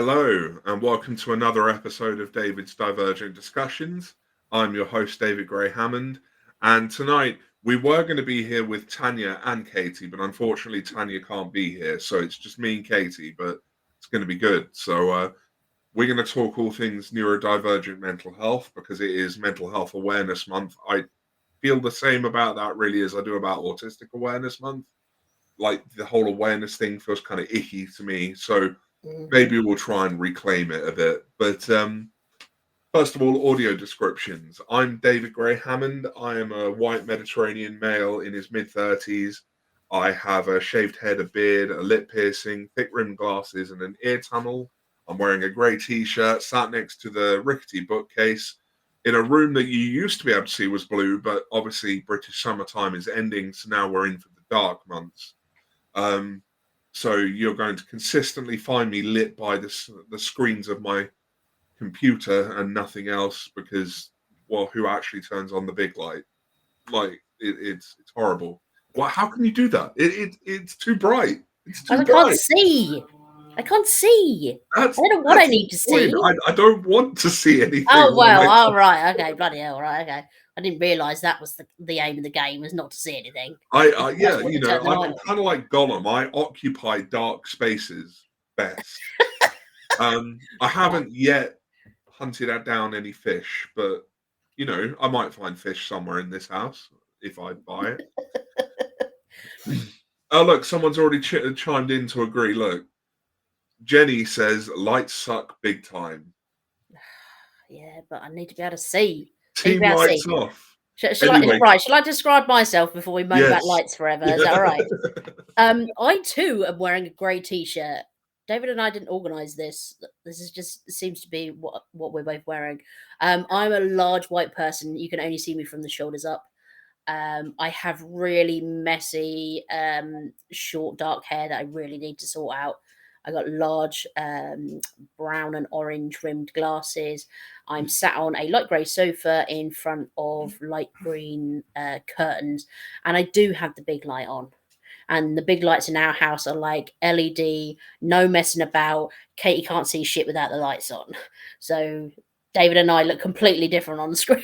Hello, and welcome to another episode of David's Divergent Discussions. I'm your host, David Gray-Hammond, and tonight we were going to be here with Tanya and Katie, but unfortunately Tanya can't be here, so it's just me and Katie, but it's going to be good. So we're going to talk all things neurodivergent mental health, because it is Mental Health Awareness Month. I feel the same about that, really, as I do about Autistic Awareness Month. Like, the whole awareness thing feels kind of icky to me, so maybe we'll try and reclaim it a bit. But first of all, audio descriptions. I'm David Gray-Hammond. I am a white Mediterranean male in his mid-30s. I have a shaved head, a beard, a lip piercing, thick-rimmed glasses, and an ear tunnel. I'm wearing a grey t-shirt, sat next to the rickety bookcase, in a room that you used to be able to see was blue, but obviously British summertime is ending, so now we're in for the dark months. So you're going to consistently find me lit by the screens of my computer and nothing else, because, well, who actually turns on the big light? Like, it's horrible. Well, how can you do that? It's too bright. It's too bright. I can't see. I don't know what I need to see. I don't want to see anything. Oh, well, all right. Okay, bloody hell, right, okay. I didn't realise that was the aim of the game, was not to see anything. Yeah, you know, I'm kind of like Gollum. I occupy dark spaces best. I haven't yet hunted down any fish, but, you know, I might find fish somewhere in this house if I buy it. Oh, look, someone's already chimed in to agree. Look, Jenny says lights suck big time. Yeah, but I need to be able to see. Team lights off. Shall I describe myself before we moan about lights forever? Is that all right? I too am wearing a grey t-shirt. David and I didn't organise this. This is just seems to be what we're both wearing. I'm a large white person. You can only see me from the shoulders up. I have really messy, short, dark hair that I really need to sort out. I got large brown and orange rimmed glasses. I'm sat on a light grey sofa in front of light green curtains, and I do have the big light on. And the big lights in our house are like LED, no messing about. Katie can't see shit without the lights on. So David and I look completely different on the screen.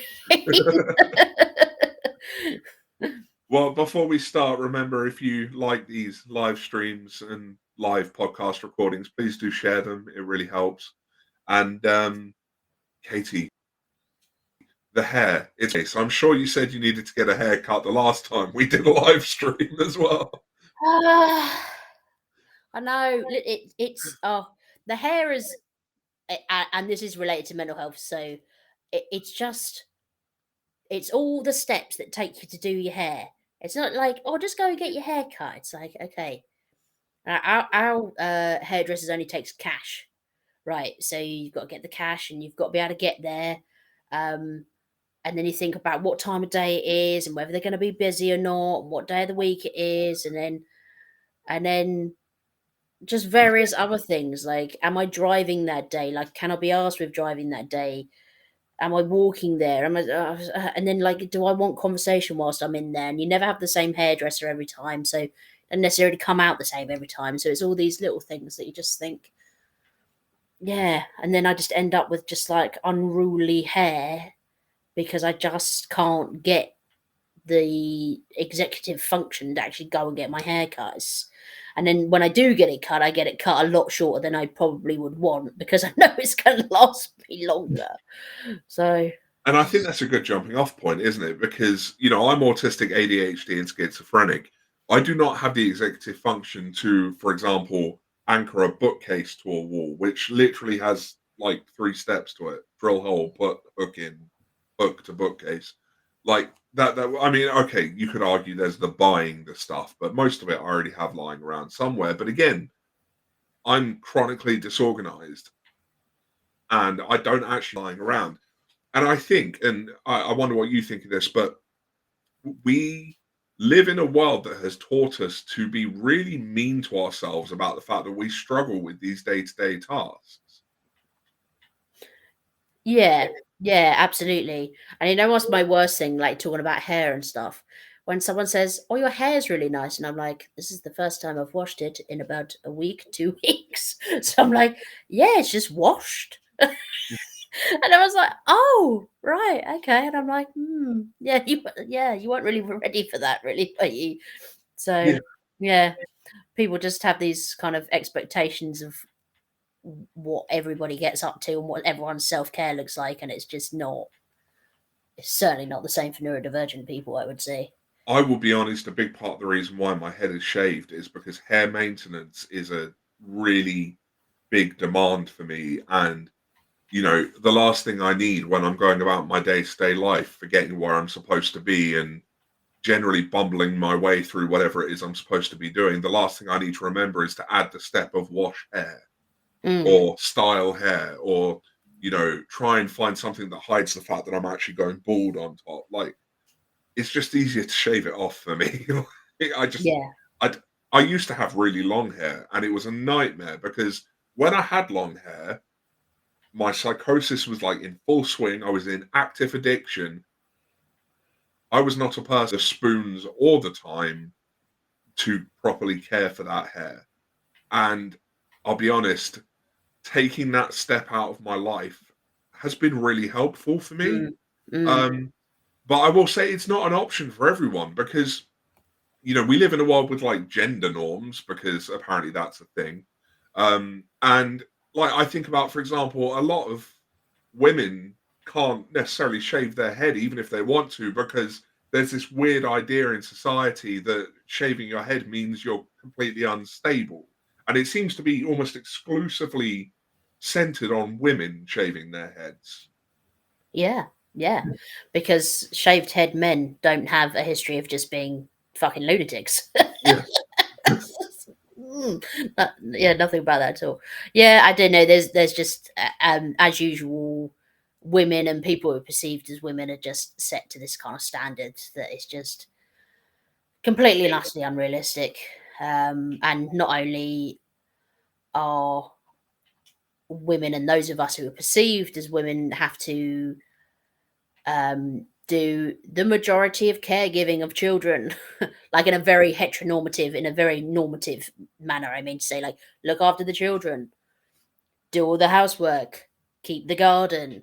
Well, before we start, remember, if you like these live streams and live podcast recordings, please do share them. It really helps. And Katie, the hair. So I'm sure you said you needed to get a haircut the last time we did a live stream as well. I know. It's the hair is, and this is related to mental health. So it's all the steps that take you to do your hair. It's not like, oh, just go and get your hair cut. It's like, okay. Our hairdressers only takes cash, right? So you've got to get the cash, and you've got to be able to get there. And then you think about what time of day it is, and whether they're going to be busy or not, and what day of the week it is, and then just various other things like, am I driving that day? Like, can I be asked with driving that day? Am I walking there? And then, like, do I want conversation whilst I'm in there? And you never have the same hairdresser every time, so it doesn't necessarily come out the same every time. So it's all these little things that you just think, yeah. And then I just end up with just like unruly hair because I just can't get the executive function to actually go and get my hair cut. And then when I do get it cut, I get it cut a lot shorter than I probably would want, because I know it's going to last me longer. So, and I think that's a good jumping off point, isn't it? Because, you know, I'm autistic, ADHD, and schizophrenic. I do not have the executive function to, for example, anchor a bookcase to a wall, which literally has like 3 steps to it: drill hole, put hook in, hook to bookcase. Like that, I mean, okay, you could argue there's the buying the stuff, but most of it I already have lying around somewhere. But again, I'm chronically disorganized, and I don't actually lying around. And I think, and I wonder what you think of this, but we live in a world that has taught us to be really mean to ourselves about the fact that we struggle with these day-to-day tasks. Yeah, absolutely. And you know what's my worst thing, like talking about hair and stuff? when someone says, "Oh, your hair's really nice," and I'm like, "This is the first time I've washed it in about a week, 2 weeks." So I'm like, "Yeah, it's just washed." And I was like, "Oh, right, okay." And I'm like, yeah, you weren't really ready for that, really, were you?" Yeah. So yeah, people just have these kind of expectations of what everybody gets up to and what everyone's self care looks like, and it's just not. It's certainly not the same for neurodivergent people, I would say. I will be honest, a big part of the reason why my head is shaved is because hair maintenance is a really big demand for me. And, the last thing I need when I'm going about my day-to-day life, forgetting where I'm supposed to be and generally bumbling my way through whatever it is I'm supposed to be doing, the last thing I need to remember is to add the step of wash hair Mm, or style hair or, try and find something that hides the fact that I'm actually going bald on top. Like, it's just easier to shave it off for me. I just yeah. I I used to have really long hair, and it was a nightmare because when I had long hair, my psychosis was like in full swing. I was in active addiction. I was not a person with spoons all the time to properly care for that hair. And I'll be honest, taking that step out of my life has been really helpful for me. Mm, mm, Um, but I will say it's not an option for everyone because we live in a world with like gender norms because apparently that's a thing. And like I think about, for example, a lot of women can't necessarily shave their head even if they want to because there's this weird idea in society that shaving your head means you're completely unstable. And it seems to be almost exclusively centered on women shaving their heads. yeah, yeah. Because shaved head men don't have a history of just being fucking lunatics. Yeah. Mm, yeah, nothing about that at all. Yeah, I don't know. There's just as usual, women and people who are perceived as women are just set to this kind of standard that is just completely and utterly unrealistic. And not only are women and those of us who are perceived as women have to do the majority of caregiving of children, like in a very heteronormative, in a very normative manner. I mean, to say, like, look after the children, do all the housework, keep the garden.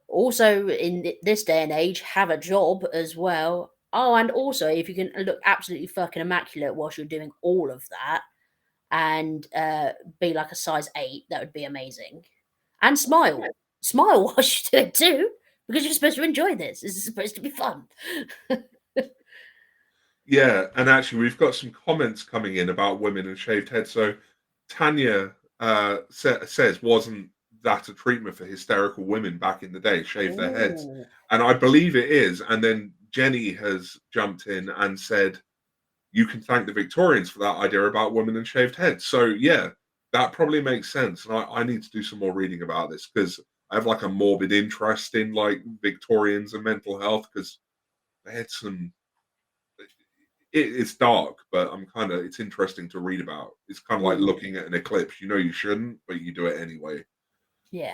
Also, in this day and age, have a job as well. Oh, and also, if you can look absolutely fucking immaculate whilst you're doing all of that, and be like a size 8, that would be amazing. And smile whilst you do it too, because you're supposed to enjoy this. This is supposed to be fun. Yeah, and actually, we've got some comments coming in about women and shaved heads. So, Tanya says, wasn't that a treatment for hysterical women back in the day, shave their heads? Ooh. And I believe it is. And then Jenny has jumped in and said, you can thank the Victorians for that idea about women and shaved heads. So, yeah, that probably makes sense. And I need to do some more reading about this because I have like a morbid interest in like Victorians and mental health because they had some it's dark, but it's interesting to read about. It's kind of like Mm. looking at an eclipse. You know you shouldn't, but you do it anyway. Yeah.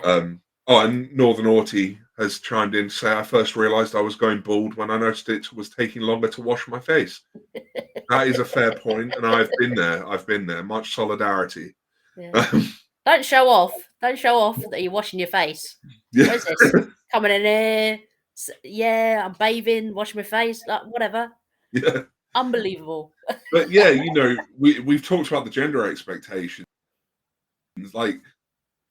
And Northern Aughty has chimed in to say, I first realised I was going bald when I noticed it was taking longer to wash my face. That is a fair point, and I've been there. I've been there. Much solidarity. Yeah. Don't show off. Don't show off that you're washing your face. Yeah, What is this? Coming in here. Yeah, I'm bathing, washing my face, like whatever. yeah. Unbelievable. But yeah, we've talked about the gender expectations, like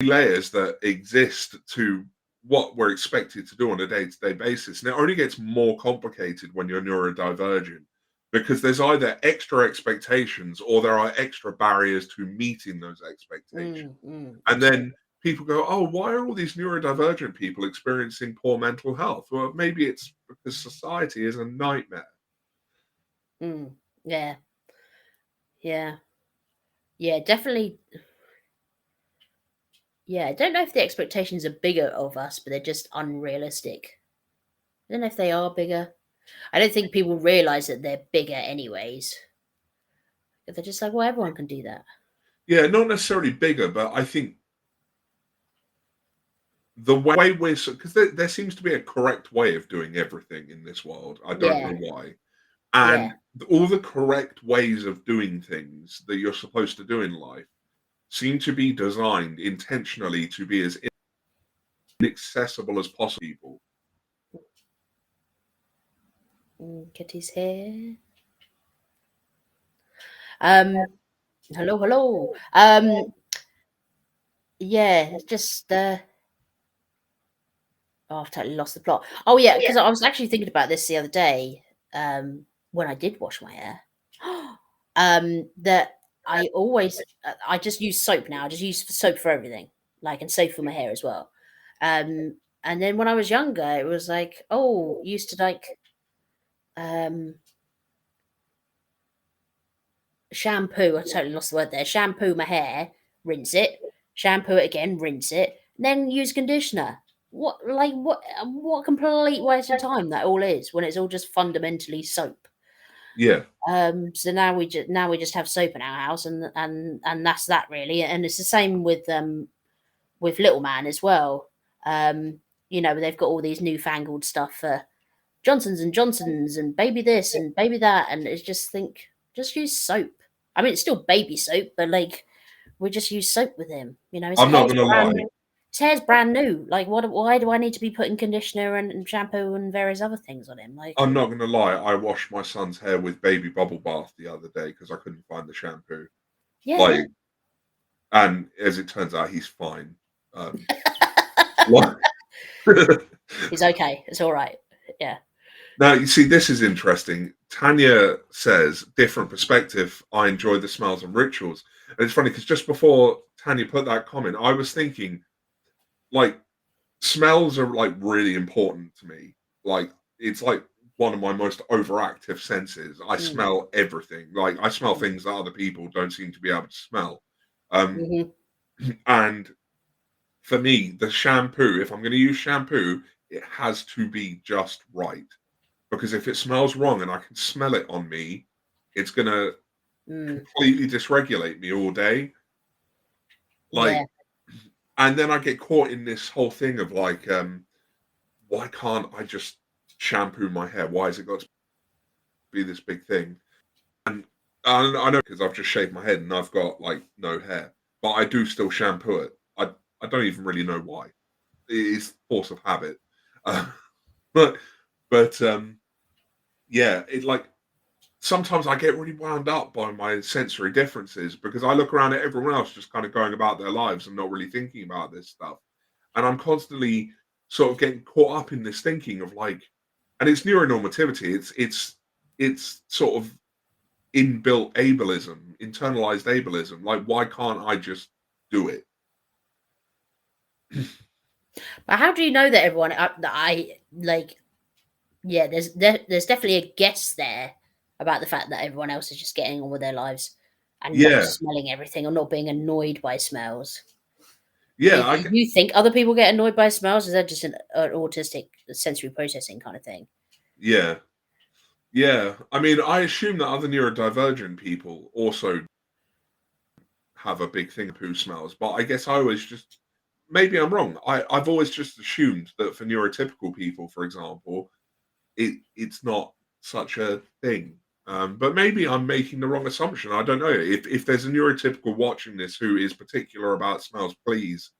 layers that exist to what we're expected to do on a day-to-day basis. And it only gets more complicated when you're neurodivergent because there's either extra expectations or there are extra barriers to meeting those expectations. And then Absolutely. people go, oh, why are all these neurodivergent people experiencing poor mental health? Well, maybe it's because society is a nightmare. Yeah. Yeah. Yeah. Definitely. Yeah. I don't know if the expectations are bigger of us, but they're just unrealistic. I don't know if they are bigger. I don't think people realize that they're bigger, anyways. They're just like, well, everyone can do that. Yeah, not necessarily bigger, but I think the way because there seems to be a correct way of doing everything in this world. I don't Yeah. know why. Yeah. And all the correct ways of doing things that you're supposed to do in life seem to be designed intentionally to be as inaccessible as possible. Kitty's here. Hello, hello. Yeah, it's just oh, I've totally lost the plot. Oh yeah, because I was actually thinking about this the other day, when I did wash my hair. That I always I just use soap now. I just use soap for everything, like, and soap for my hair as well. And then when I was younger, it was like, oh, used to like um shampoo. I totally lost the word there. Shampoo my hair, rinse it, shampoo it again, rinse it, then use conditioner. What complete waste of time that all is when it's all just fundamentally soap. Yeah. So now we just have soap in our house, and that's that really. And it's the same with Little Man as well. They've got all these newfangled stuff for Johnson's and Johnson's and baby this and baby that, and it's just use soap. I mean, it's still baby soap, but like we just use soap with him. His I'm not hair's going to lie. his hair's brand new. Like, what? Why do I need to be putting conditioner and shampoo and various other things on him? Like, I'm not going to lie. I washed my son's hair with baby bubble bath the other day because I couldn't find the shampoo. yeah, Like, and as it turns out, he's fine. What? he's okay. It's all right. Yeah. Now, you see, this is interesting. Tanya says, different perspective. I enjoy the smells and rituals. And it's funny because just before Tanya put that comment, I was thinking, like, smells are like really important to me. Like, it's like one of my most overactive senses. I Mm. smell everything. Like, I smell things that other people don't seem to be able to smell. hmm And for me, the shampoo, if I'm going to use shampoo, it has to be just right. Because if it smells wrong and I can smell it on me, it's going to Mm. completely dysregulate me all day. Yeah. Like, and then I get caught in this whole thing of like, why can't I just shampoo my hair? Why has it got to be this big thing? And I know because I've just shaved my head and I've got like no hair, but I do still shampoo it. I don't even really know why. It is force of habit. Uh, but but yeah, it like sometimes I get really wound up by my sensory differences because I look around at everyone else just kind of going about their lives and not really thinking about this stuff. And I'm constantly sort of getting caught up in this thinking of like, and it's neuronormativity. It's sort of inbuilt ableism, internalized ableism. Like, why can't I just do it? But how do you know that everyone that I like? Yeah, there's definitely a guess there about the fact that everyone else is just getting on with their lives and not Yeah, smelling everything or not being annoyed by smells. yeah, Do you think other people get annoyed by smells? Is that just an autistic sensory processing kind of thing? yeah, yeah. I mean, I assume that other neurodivergent people also have a big thing of poo smells, but I guess I always just maybe I'm wrong. I've always just assumed that for neurotypical people, for example, it's not such a thing. But maybe I'm making the wrong assumption. I don't know. If there's a neurotypical watching this who is particular about smells, please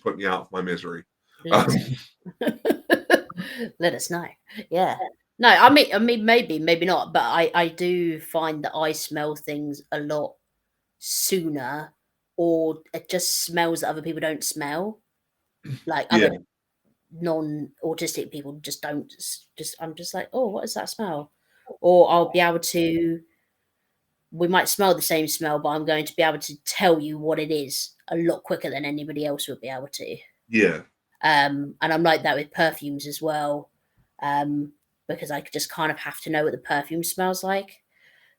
put me out of my misery. Let Um, us let us know. Yeah. No, I mean, maybe not, but I do find that I smell things a lot sooner, or it just smells that other people don't smell. Like yeah, other non-autistic people just don't just I'm just like, oh, what is that smell? Or I'll be able to we might smell the same smell, but I'm going to be able to tell you what it is a lot quicker than anybody else would be able to. yeah, And I'm like that with perfumes as well. Because I just kind of have to know what the perfume smells like.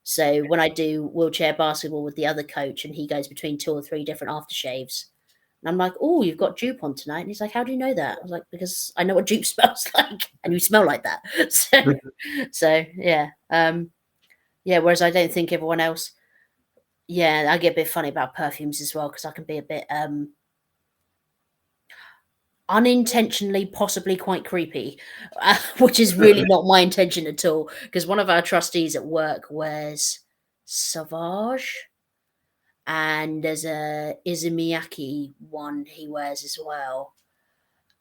So when I do wheelchair basketball with the other coach and he goes between 2 or 3 different aftershaves, and I'm like, "Oh, you've got dupe on tonight." And he's like, "How do you know that?" I was like, "Because I know what dupe smells like, and you smell like that." So yeah, yeah. Whereas I don't think everyone else. Yeah, I get a bit funny about perfumes as well because I can be a bit. unintentionally possibly quite creepy, which is really not my intention at all, because one of our trustees at work wears Savage, and there's a Izumiyaki one he wears as well.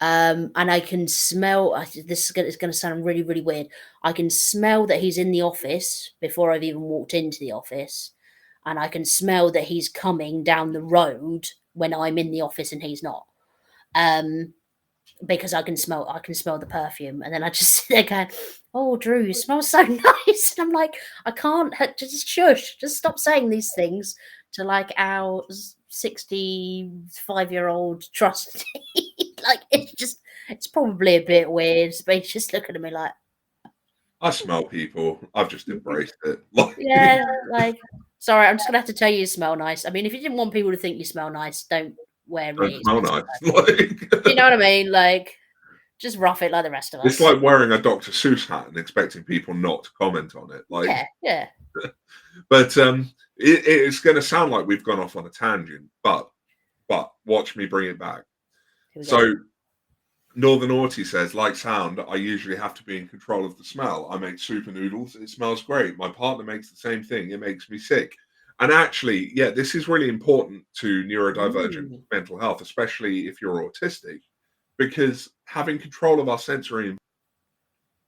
And I can smell. This is going to sound really, really weird. I can smell that he's in the office before I've even walked into the office, and I can smell that he's coming down the road when I'm in the office and he's not. Because I can smell the perfume, and then I just sit there going, "Oh, Drew, you smell so nice," and I'm like, "I can't, just shush, just stop saying these things to like our 65-year-old trustee." Like, it's probably a bit weird, but he's just looking at me like, I smell people. I've just embraced it. Like, yeah, like, sorry, I'm just gonna have to tell you smell nice. I mean, if you didn't want people to think you smell nice, don't wear don't really smell expensive nice. perfume. Like, You know what I mean? Like, just rough it like the rest of it's us. like wearing a Dr. Seuss hat and expecting people not to comment on it. Like, Yeah. but it's going to sound like we've gone off on a tangent, but watch me bring it back. Here we go. So Northern Naughty says, like sound, I usually have to be in control of the smell. I make super noodles. It smells great. My partner makes the same thing. It makes me sick. And actually, yeah, this is really important to neurodivergent Mm. mental health, especially if you're autistic, because having control of our sensory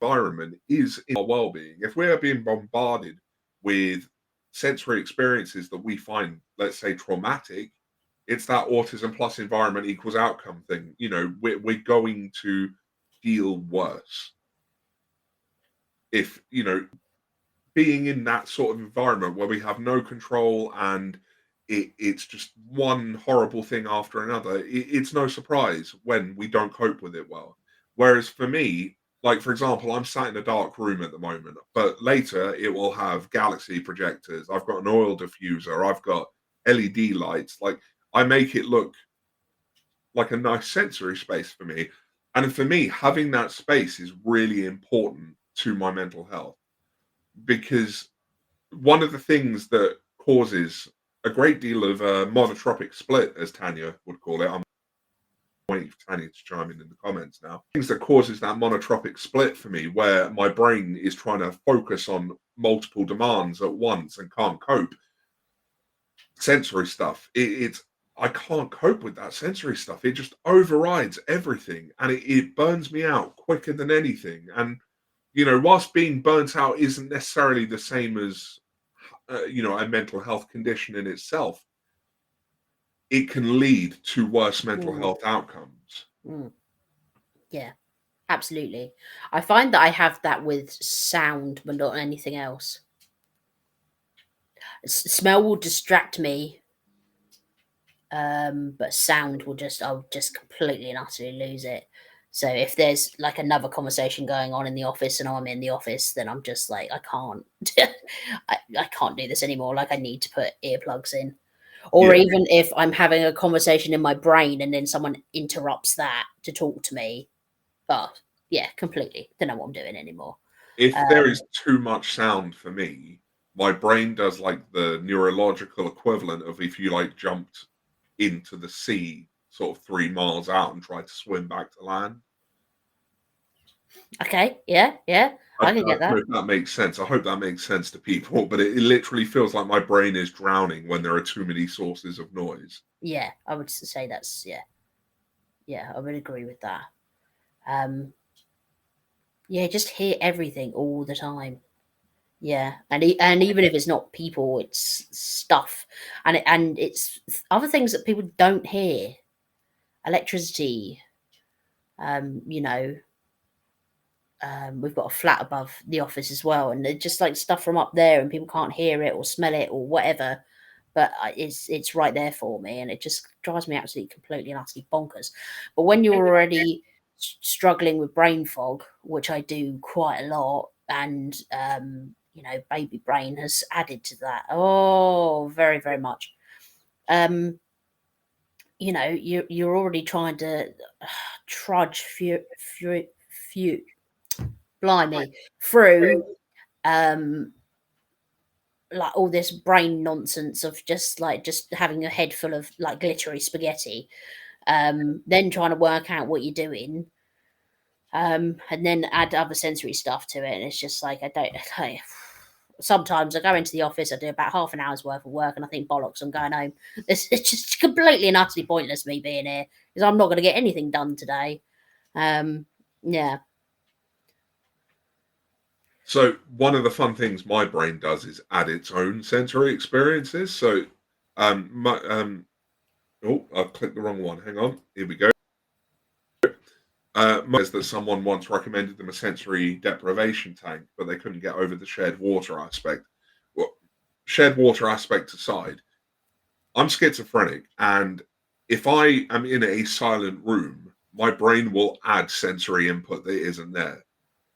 environment is in our well-being. If we are being bombarded with sensory experiences that we find, let's say, traumatic, it's that autism plus environment equals outcome thing. You know, we're going to feel worse if, you know, being in that sort of environment where we have no control and it's just one horrible thing after another, it's no surprise when we don't cope with it well. Whereas for me, like for example, I'm sat in a dark room at the moment, but later it will have galaxy projectors. I've got an oil diffuser. I've got LED lights. Like I make it look like a nice sensory space for me. And for me, having that space is really important to my mental health because one of the things that causes a great deal of monotropic split, as Tanya would call it, I'm waiting for Tanya to chime in the comments now. Things that causes that monotropic split for me, where my brain is trying to focus on multiple demands at once and can't cope. Sensory stuff, it's I can't cope with that sensory stuff. It just overrides everything, and it burns me out quicker than anything. And you know, whilst being burnt out isn't necessarily the same as you know, a mental health condition in itself, it can lead to worse mental Mm. health outcomes. Mm. Yeah, absolutely. I find that I have that with sound, but not anything else. Smell will distract me, but sound will I'll just completely and utterly lose it. So if there's like another conversation going on in the office and I'm in the office, then I'm just like, I can't, I can't do this anymore. Like I need to put earplugs in. Or Yeah. even if I'm having a conversation in my brain and then someone interrupts that to talk to me, but yeah, completely. Don't know what I'm doing anymore. If there Um, is too much sound for me, my brain does like the neurological equivalent of if you like jumped into the sea sort of 3 miles out and tried to swim back to land. okay, yeah, I I can don't get know that. if that makes sense. I hope that makes sense to people, but it literally feels like my brain is drowning when there are too many sources of noise. Yeah, I would say that's yeah, I would agree with that. Um, yeah, just hear everything all the time. Yeah, and even if it's not people, it's stuff, and it's other things that people don't hear. Electricity. You know, we've got a flat above the office as well, and they're just like stuff from up there, and people can't hear it or smell it or whatever. But it's right there for me, and it just drives me absolutely completely and utterly bonkers. But when you're already struggling with brain fog, which I do quite a lot, and you know, baby brain has added to that. Oh, very very much. Um, you know, you're already trying to trudge few blimey through um like all this brain nonsense of just having a head full of like glittery spaghetti, then trying to work out what you're doing, and then add other sensory stuff to it, and it's just like sometimes I go into the office, I do about half an hour's worth of work, and I think, bollocks, I'm going home. It's just completely and utterly pointless me being here, because I'm not going to get anything done today. Yeah. So one of the fun things my brain does is add its own sensory experiences. So, oh, I clicked the wrong one. Hang on. Here we go. Says that someone once recommended them a sensory deprivation tank, but they couldn't get over the shared water aspect. Well, shared water aspect aside, I'm schizophrenic, and if I am in a silent room, my brain will add sensory input that isn't there.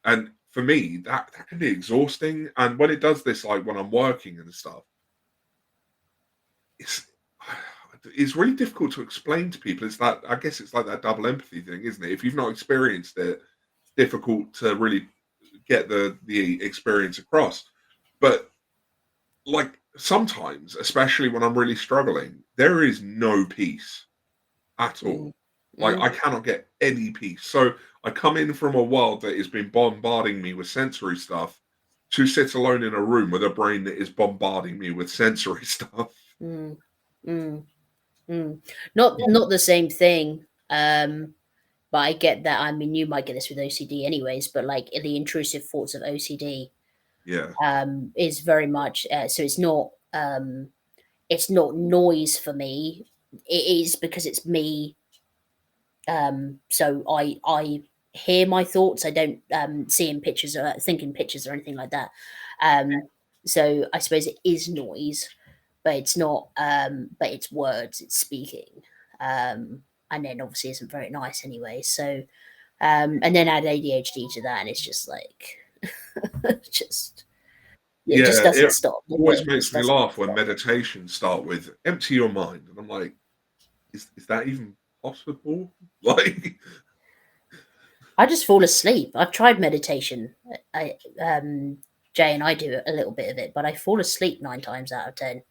And for me, that can be exhausting. And when it does this, like when I'm working and stuff, it's really difficult to explain to people. It's that, I guess it's like that double empathy thing, isn't it? If you've not experienced it, it's difficult to really get the experience across. But like sometimes, especially when I'm really struggling, there is no peace at all. Like I cannot get any peace. So I come in from a world that has been bombarding me with sensory stuff to sit alone in a room with a brain that is bombarding me with sensory stuff. Mm, mm, mm. Not the same thing. But I get that. I mean, you might get this with OCD anyways, but like the intrusive thoughts of OCD Yeah. is very much so it's not noise for me. It is because it's me. So I hear my thoughts. I don't see in pictures or think in pictures or anything like that. So I suppose it is noise, but it's not. But it's words. It's speaking. And then obviously isn't very nice anyway. So and then add ADHD to that, and it's just like just it just Yeah, doesn't it stop. always It makes just me doesn't laugh when stop. meditations start with empty your mind. And I'm like, is that even possible? Like, I just fall asleep. I've tried meditation. Jay and I do a little bit of it, but I fall asleep 9 times out of 10.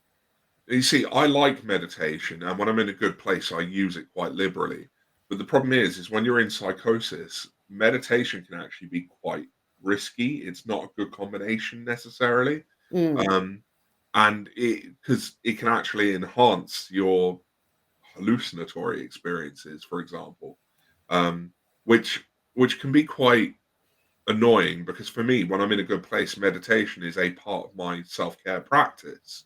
you see, I like meditation, and when I'm in a good place, I use it quite liberally. But the problem is when you're in psychosis, meditation can actually be quite risky. It's not a good combination necessarily. Mm, Um, and because it can actually enhance your hallucinatory experiences, for example, um, which can be quite annoying because for me, when I'm in a good place, meditation is a part of my self-care practice.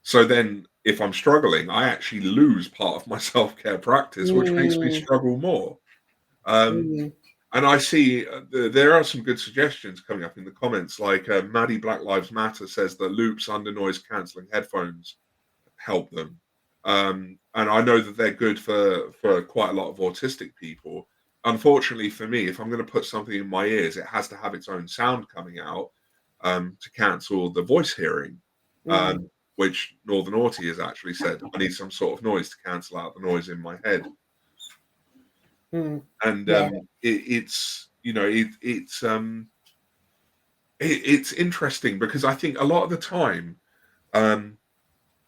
So then if I'm struggling, I actually lose part of my self-care practice, which makes me mm, struggle more. Um, mm, and I see there are some good suggestions coming up in the comments, like Maddie Black Lives Matter says that loops under noise cancelling headphones help them. And I know that they're good for quite a lot of autistic people. Unfortunately for me, if I'm going to put something in my ears, it has to have its own sound coming out to cancel the voice hearing, mm, which Northern Autie has actually said, I need some sort of noise to cancel out the noise in my head. mm. And Yeah. it's it's interesting because I think a lot of the time, um,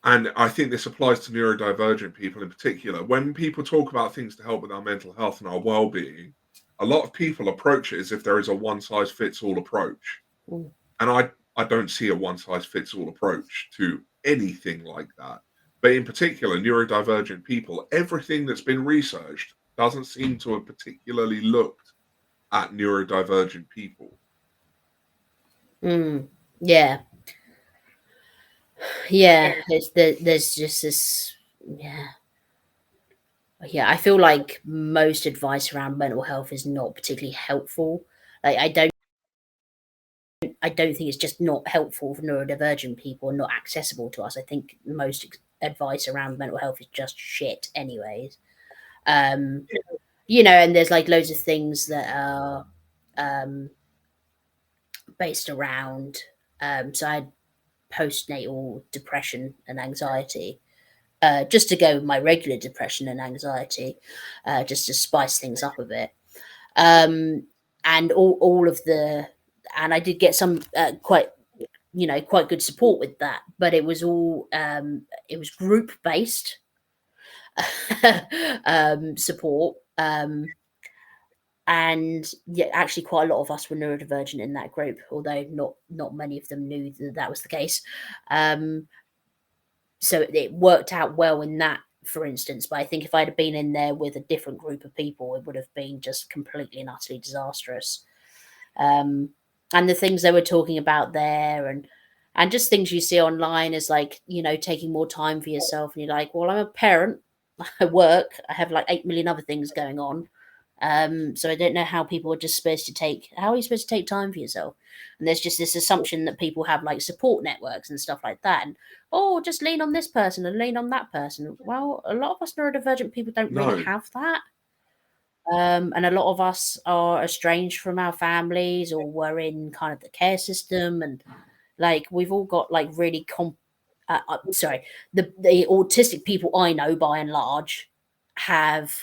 and I think this applies to neurodivergent people in particular. When people talk about things to help with our mental health and our well-being, a lot of people approach it as if there is a one-size-fits-all approach. Mm, And I don't see a one-size-fits-all approach to anything like that. But in particular, neurodivergent people, everything that's been researched doesn't seem to have particularly looked at neurodivergent people. mm. Yeah. Yeah. There's just this. Yeah. Yeah. I feel like most advice around mental health is not particularly helpful. Like I don't think it's just not helpful for neurodivergent people and not accessible to us. I think most advice around mental health is just shit, anyways. Um, and there's like loads of things that are um, based around. So I had postnatal depression and anxiety, just to go with my regular depression and anxiety, just to spice things up a bit. Um, and all of the, and I did get some quite good support with that, but it was all it was group based, support. And yeah, actually, quite a lot of us were neurodivergent in that group, although not many of them knew that was the case. So it worked out well in that, for instance. But I think if I'd have been in there with a different group of people, it would have been just completely and utterly disastrous. And the things they were talking about there, and just things you see online is like, taking more time for yourself, and you're like, well, I'm a parent, I work, I have like 8 million other things going on. So I don't know how people are just supposed to how are you supposed to take time for yourself? And there's just this assumption that people have like support networks and stuff like that. And just lean on this person and lean on that person. Well, a lot of us neurodivergent people don't really No. have that. And a lot of us are estranged from our families, or we're in kind of the care system, and like we've all got like really sorry, the autistic people I know by and large have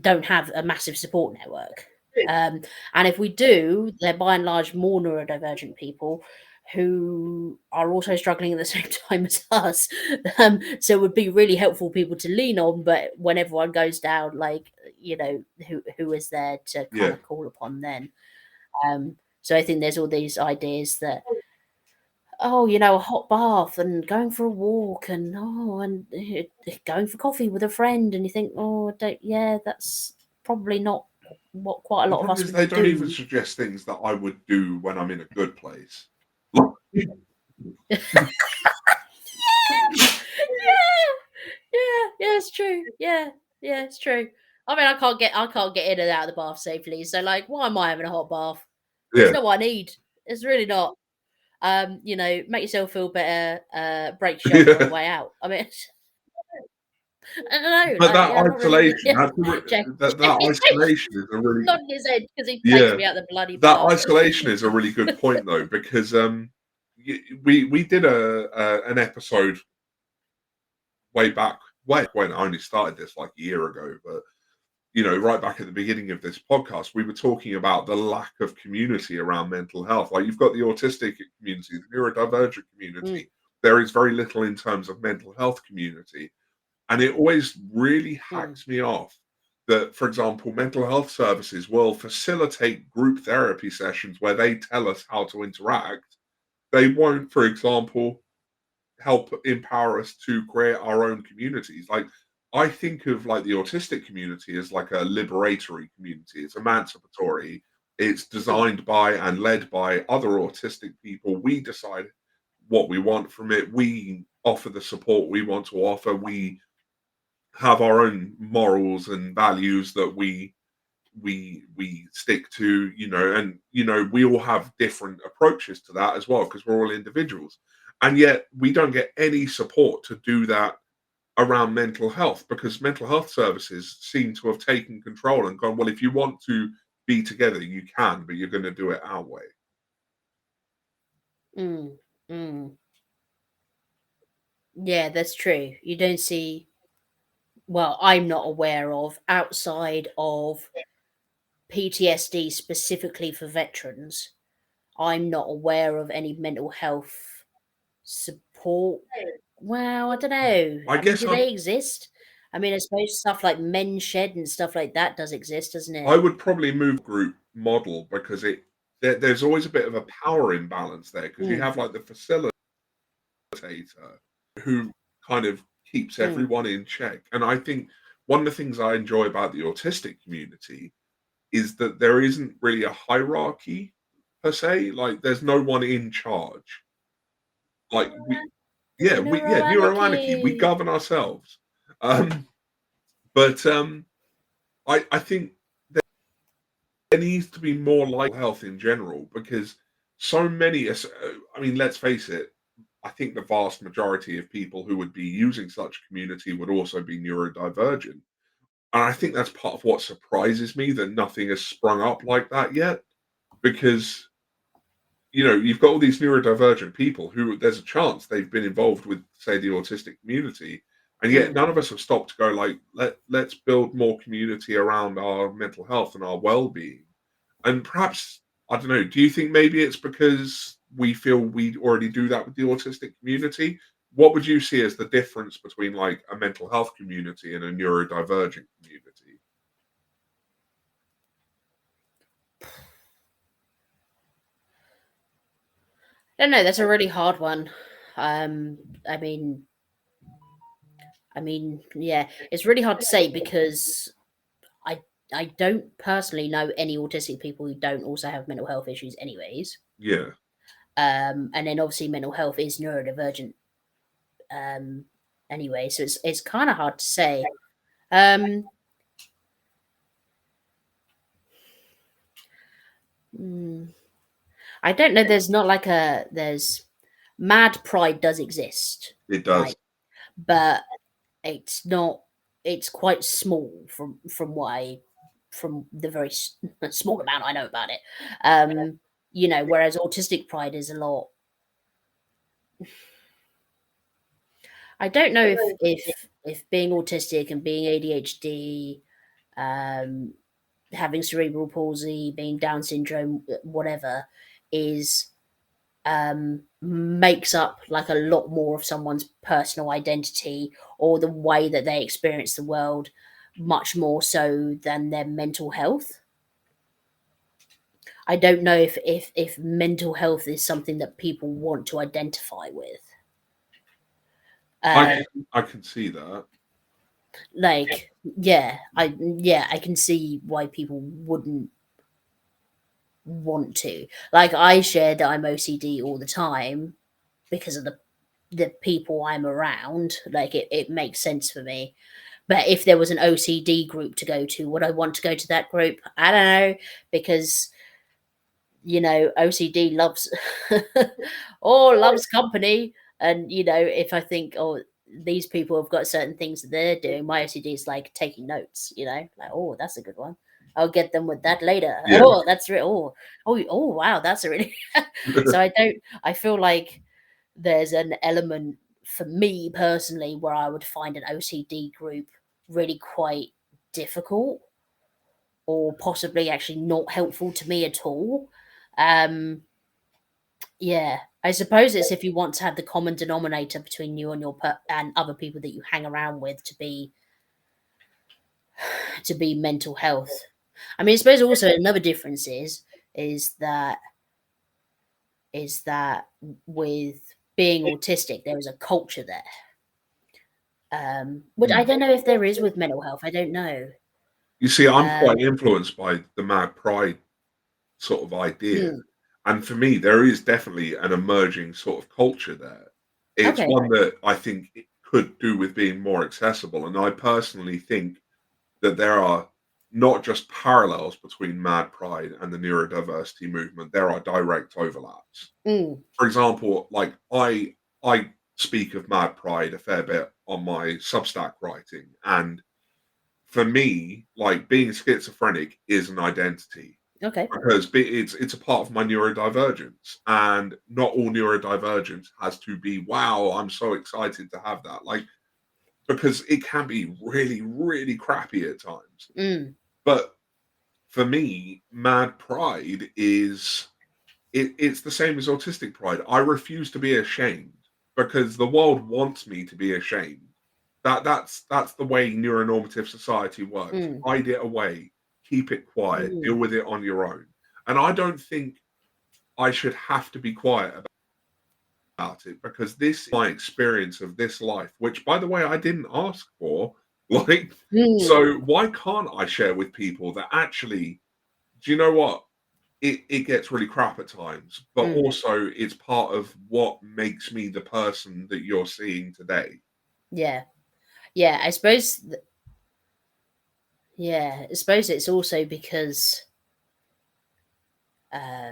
don't have a massive support network. And if we do, they're by and large more neurodivergent people who are also struggling at the same time as us. So it would be really helpful people to lean on, but when everyone goes down, like, who is there to kind Yeah. of call upon then? So I think there's all these ideas that, a hot bath and going for a walk and going for coffee with a friend, and you think, that's probably not what quite a The lot of problem us is would they don't even do. suggest things that I would do when I'm in a good place. Like, Yeah, it's true. Yeah, it's true. I mean, I can't get in and out of the bath safely. So, like, why am I having a hot bath? It's yeah. not what I need. It's really not. Make yourself feel better. Break shelter on the Yeah. way out. I mean, I don't know. But Like, that yeah, I'm not really. isolation, that isolation is a really Nodding his head because he takes yeah. me out the bloody That bath. isolation is a really good point though, because we did an episode way back when I only started this like a year ago, but right back at the beginning of this podcast, we were talking about the lack of community around mental health. Like, you've got the autistic community, the neurodivergent Mm, community. There is very little in terms of mental health community. And it always really mm, hacks me off that, for example, mental health services will facilitate group therapy sessions where they tell us how to interact. They won't, for example, help empower us to create our own communities. Like, I think of like the autistic community as like a liberatory community. It's emancipatory. It's mm, designed by and led by other autistic people. We decide what we want from it. We offer the support we want to offer. We have our own morals and values that we stick to, and we all have different approaches to that as well, because we're all individuals, and yet we don't get any support to do that around mental health, because mental health services seem to have taken control and gone, well, if you want to be together you can, but you're going to do it our way. mm, mm. Yeah, that's true. You don't see. Well, I'm not aware of, outside of PTSD specifically for veterans. I'm not aware of any mental health support. Well, I don't know. I I mean, guess do they exist? I mean, I suppose stuff like Men's Shed and stuff like that does exist, doesn't I it? would probably move group model, because there's always a bit of a power imbalance there, because you Mm, have like the facilitator who kind of keeps mm, everyone in check. And I think one of the things I enjoy about the autistic community is that there isn't really a hierarchy per se. Like, there's no one in charge. Like, neuroanarchy. We neuroanarchy. govern ourselves. Um, but I think there needs to be more like health in general, because so many. I mean, let's face it. I think the vast majority of people who would be using such community would also be neurodivergent. And I think that's part of what surprises me, that nothing has sprung up like that yet. Because, you've got all these neurodivergent people who there's a chance they've been involved with, say, the autistic community. And yet Mm. none of us have stopped to go, like, let's build more community around our mental health and our well-being. And perhaps, I don't know, do you think maybe it's because we feel we already do that with the autistic community? what would you see as the difference between like a mental health community and a neurodivergent community? I don't know. That's a really hard one. Um, I mean, yeah, it's really hard to say because I I don't personally know any autistic people who don't also have mental health issues, anyways. Yeah, And then obviously mental health is neurodivergent, um, anyway. So it's kind of hard to say. Um, hmm, I don't know. There's not like there's mad pride does exist, it does. right? But it's not. It's quite small from the very small amount I know about it. Whereas autistic pride is a lot. I don't know if being autistic and being ADHD, um, having cerebral palsy, being Down syndrome, whatever, is makes up like a lot more of someone's personal identity or the way that they experience the world, much more so than their mental health. I don't know if mental health is something that people want to identify with. I Um, can, I can see that. like, I can see why people wouldn't want to. Like, I share that I'm OCD all the time because of the people I'm around. Like, it makes sense for me. But if there was an OCD group to go to, would I want to go to that group? I don't know, because OCD loves loves company. And if I think, oh, these people have got certain things that they're doing, my OCD is like taking notes, like, oh, that's a good one. I'll get them with that later. Yeah. Oh, that's real. Oh, wow, that's a really. So I feel like there's an element for me personally where I would find an OCD group really quite difficult, or possibly actually not helpful to me at all. Um, yeah, I suppose it's if you want to have the common denominator between you and and other people that you hang around with to be mental health. I mean, I suppose also another difference is that is that with being autistic, there is a culture there. Which I Mm. don't know if there is with mental health. I don't know. You see, I'm Um, quite influenced by the mad pride sort of idea. mm, And for me, there is definitely an emerging sort of culture there. It's okay. one that I think it could do with being more accessible. And I personally think that there are not just parallels between mad pride and the neurodiversity movement, there are direct overlaps. Mm, For example, like I speak of mad pride a fair bit on my Substack writing, and for me, like being schizophrenic is an identity okay. because it's a part of my neurodivergence, and not all neurodivergence has to be wow. I'm so excited to have that, like because it can be really really crappy at times. Mm, But for me, mad pride it's the same as autistic pride. I refuse to be ashamed because the world wants me to be ashamed. That's the way neuronormative society works. mm, Hide it away, keep it quiet, deal mm, with it on your own. And I don't think I should have to be quiet about it because this is my experience of this life, which by the way I didn't ask for. Like, mm, so why can't I share with people that actually, do you know what? It gets really crap at times, but mm. also it's part of what makes me the person that you're seeing today. Yeah. Yeah, I suppose yeah, I suppose it's also because uh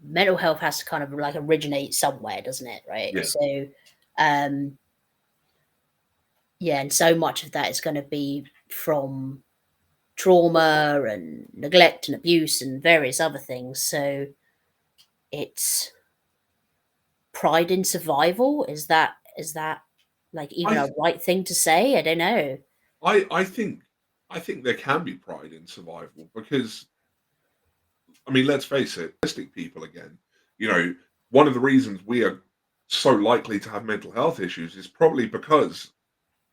mental health has to kind of like originate somewhere, doesn't it? Right. Yeah. So um yeah, and so much of that is going to be from trauma and neglect and abuse and various other things. So it's pride in survival. Is that like even I a right thing to say? I don't know. I think there can be pride in survival because I mean, let's face it, autistic people again, you know, one of the reasons we are so likely to have mental health issues is probably because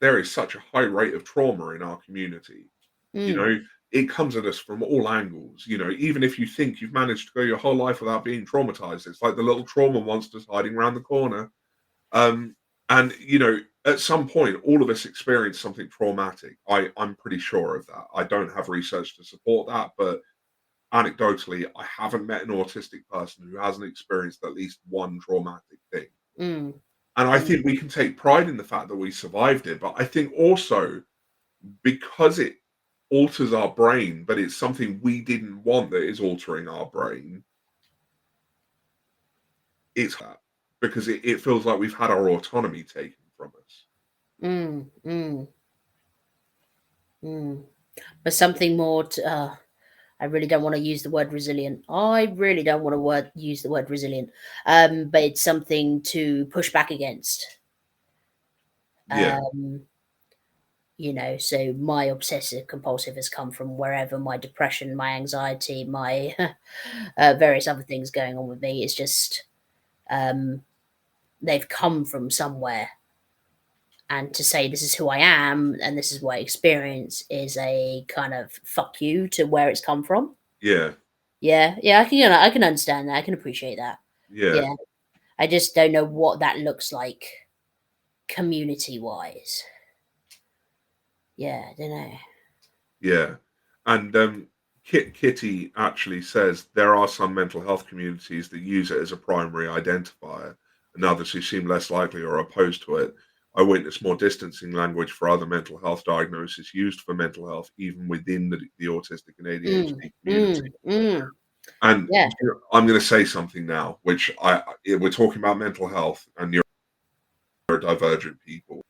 there is such a high rate of trauma in our community. You Mm. know, it comes at us from all angles. You know, even if you think you've managed to go your whole life without being traumatized, it's like the little trauma monsters hiding around the corner. Um, and at some point, all of us experience something traumatic. I'm pretty sure of that. I don't have research to support that, but anecdotally, I haven't met an autistic person who hasn't experienced at least one traumatic thing. Mm. And I Mm. think we can take pride in the fact that we survived it. But I think also because it alters our brain, but it's something we didn't want that is altering our brain, it's that because it feels like we've had our autonomy taken from us. Mm. Mm. Mm. But something more I really don't want to use the word resilient. I really don't want to use the word resilient. But it's something to push back against. Yeah, So my obsessive compulsive has come from wherever my depression, my anxiety, my various other things going on with me. It's just um, they've come from somewhere. And to say this is who I am and this is what I experience is a kind of fuck you to where it's come from. yeah, Yeah, yeah, I can understand that. I can appreciate that. yeah, Yeah, I just don't know what that looks like community wise. Yeah, I don't know. yeah. And Kitty actually says there are some mental health communities that use it as a primary identifier, and others who seem less likely or opposed to it. I witness more distancing language for other mental health diagnoses used for mental health, even within the autistic and Mm, ADHD community. mm, mm. And Yeah. I'm going to say something now, which we're talking about mental health and neurodivergent people.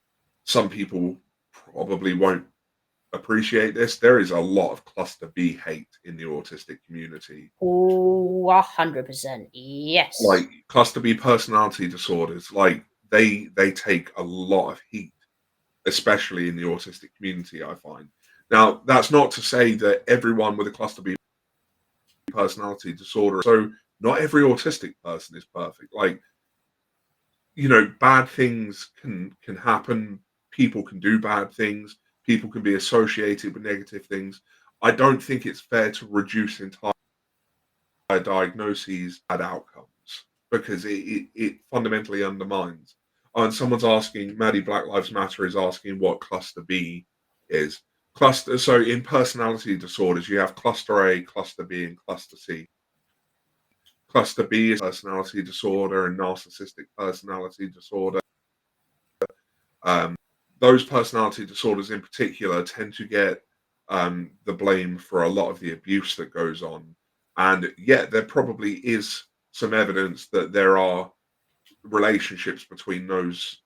Some people probably won't appreciate this. There is a lot of cluster B hate in the autistic community. Oh, 100%. Yes. Like cluster B personality disorders, like they take a lot of heat, especially in the autistic community, I find. Now, that's not to say that everyone with a cluster B personality disorder, so not every autistic person is perfect. Like, bad things can happen. People can do bad things. People can be associated with negative things. I don't think it's fair to reduce entire diagnoses bad outcomes because it fundamentally undermines. And someone's asking, Maddie Black Lives Matter is asking what cluster B is. Cluster. So in personality disorders, you have cluster A, cluster B, and cluster C. Cluster B is personality disorder and narcissistic personality disorder. Um, those personality disorders in particular tend to get the blame for a lot of the abuse that goes on. And yet, there probably is some evidence that there are relationships between those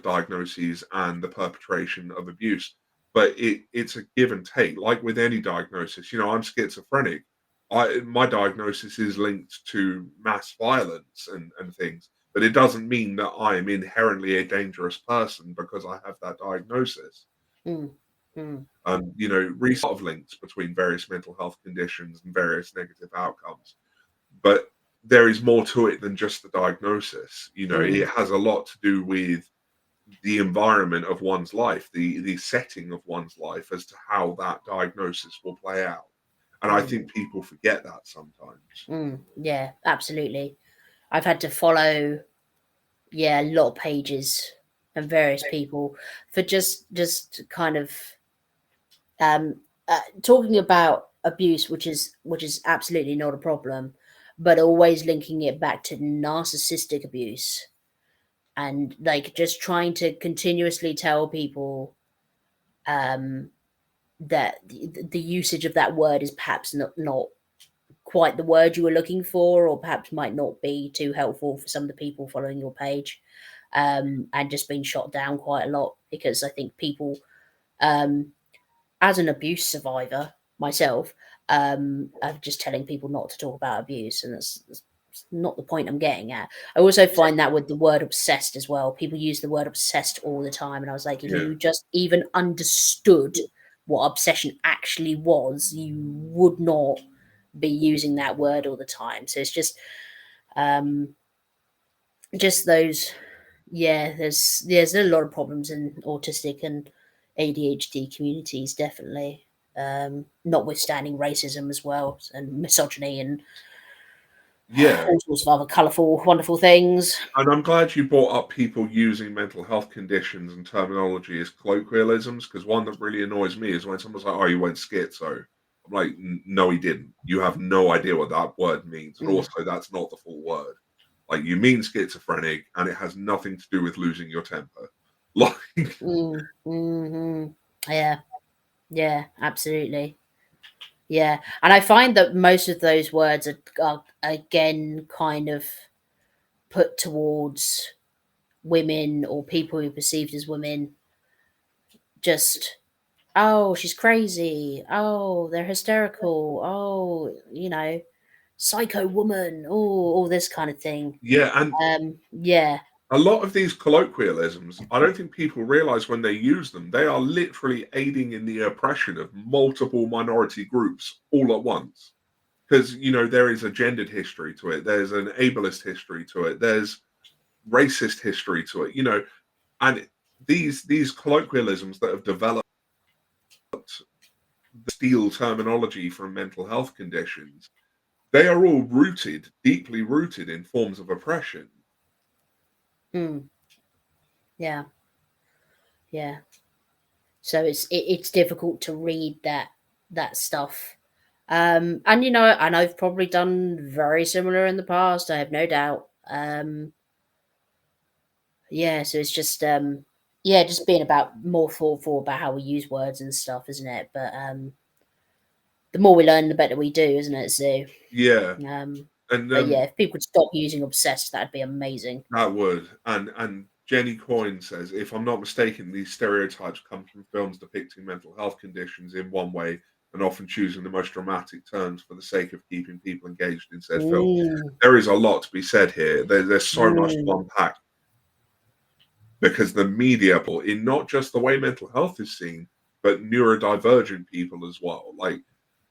diagnoses and the perpetration of abuse. But it's a give and take, like with any diagnosis. I'm schizophrenic. My diagnosis is linked to mass violence and things, but it doesn't mean that I am inherently a dangerous person because I have that diagnosis. Mm, mm, Research of links between various mental health conditions and various negative outcomes, but there is more to it than just the diagnosis. mm, It has a lot to do with the environment of one's life, the setting of one's life as to how that diagnosis will play out. And I mm, think people forget that sometimes. yeah, absolutely. I've had to follow, yeah, a lot of pages and various people for just kind of um, talking about abuse, which is absolutely not a problem, but always linking it back to narcissistic abuse and like just trying to continuously tell people um, that the usage of that word is perhaps not quite the word you were looking for, or perhaps might not be too helpful for some of the people following your page, and just being shot down quite a lot because I think people, um, as an abuse survivor myself, of just telling people not to talk about abuse, and that's not the point I'm getting at. I also find that with the word obsessed as well. People use the word obsessed all the time, and I was like, if Yeah, you just even understood what obsession actually was, you would not be using that word all the time. So it's just, um, just those. Yeah, there's a lot of problems in autistic and ADHD communities, definitely. Notwithstanding racism as well, and misogyny, and Yeah. all sorts of other colourful, wonderful things. And I'm glad you brought up people using mental health conditions and terminology as colloquialisms, because one that really annoys me is when someone's like, "Oh, you went schizo." I'm like, No, he didn't. You have no idea what that word means. And Mm, also, that's not the full word. Like, you mean schizophrenic, and it has nothing to do with losing your temper." Like, yeah, yeah, absolutely. Yeah, and I find that most of those words are again kind of put towards women or people who are perceived as women. Just, oh, she's crazy. Oh, they're hysterical. Oh, psycho woman. Oh, all this kind of thing. yeah, and Yeah. a lot of these colloquialisms, I don't think people realize when they use them, they are literally aiding in the oppression of multiple minority groups all at once. Because, there is a gendered history to it, there's an ableist history to it, there's racist history to it, and these colloquialisms that have developed the steel terminology from mental health conditions, they are all rooted, deeply rooted in forms of oppression. Mm, yeah. Yeah. So it's difficult to read that stuff. And and I've probably done very similar in the past, I have no doubt. Yeah, so it's just yeah, just being about more thoughtful about how we use words and stuff, isn't it? But the more we learn, the better we do, isn't it? So Yeah, um and but yeah, if people could stop using obsessed, that'd be amazing. that would. And Jenny Coyne says, if I'm not mistaken, these stereotypes come from films depicting mental health conditions in one way and often choosing the most dramatic terms for the sake of keeping people engaged in said film. Mm, There is a lot to be said here. There's so much to mm, unpack because the media, in not just the way mental health is seen, but neurodivergent people as well. Like,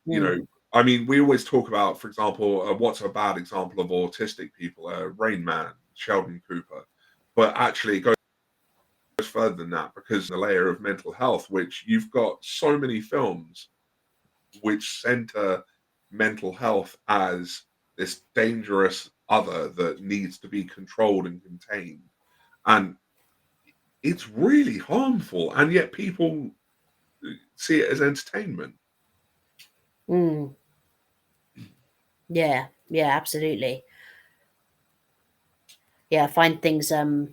you know, mm, I mean, we always talk about, for example, what's a bad example of autistic people? Rain Man, Sheldon Cooper. But actually, it goes further than that because the layer of mental health, which you've got so many films which center mental health as this dangerous other that needs to be controlled and contained. And it's really harmful. And yet people see it as entertainment. mm. Yeah, yeah, absolutely. Yeah, I find things is